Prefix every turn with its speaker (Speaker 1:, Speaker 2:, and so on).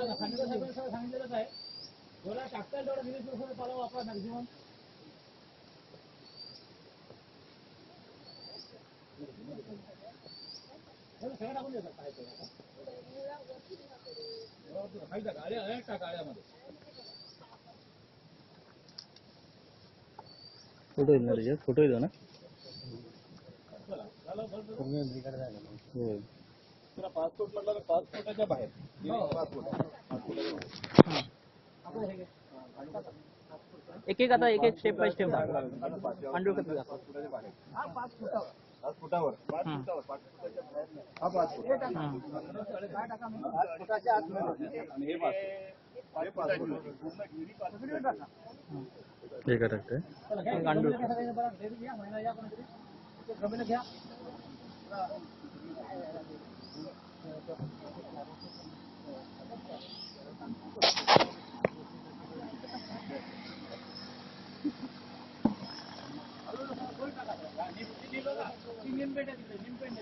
Speaker 1: सांगितलेलंच आहे जेवढा टाकता तेवढा 20% पाला वापरा मॅक्झिमम. सगळं टाकून देतात काय गाड्या टाकाळ्यामध्ये
Speaker 2: फोटो येईल ना त्याच्यात, फोटो येतो ना.
Speaker 1: तुला पासपोर्ट म्हटलं तर पासपोर्टाच्या बाहेर
Speaker 2: एक एक आता एक एक स्टेप बाय स्टेप पांडुरकर
Speaker 1: पासपोर्टाच्या बाहेर 5 फुटावर 5 हा 5 फुट आणि हे 5
Speaker 2: हे टाकते
Speaker 1: निमपेंड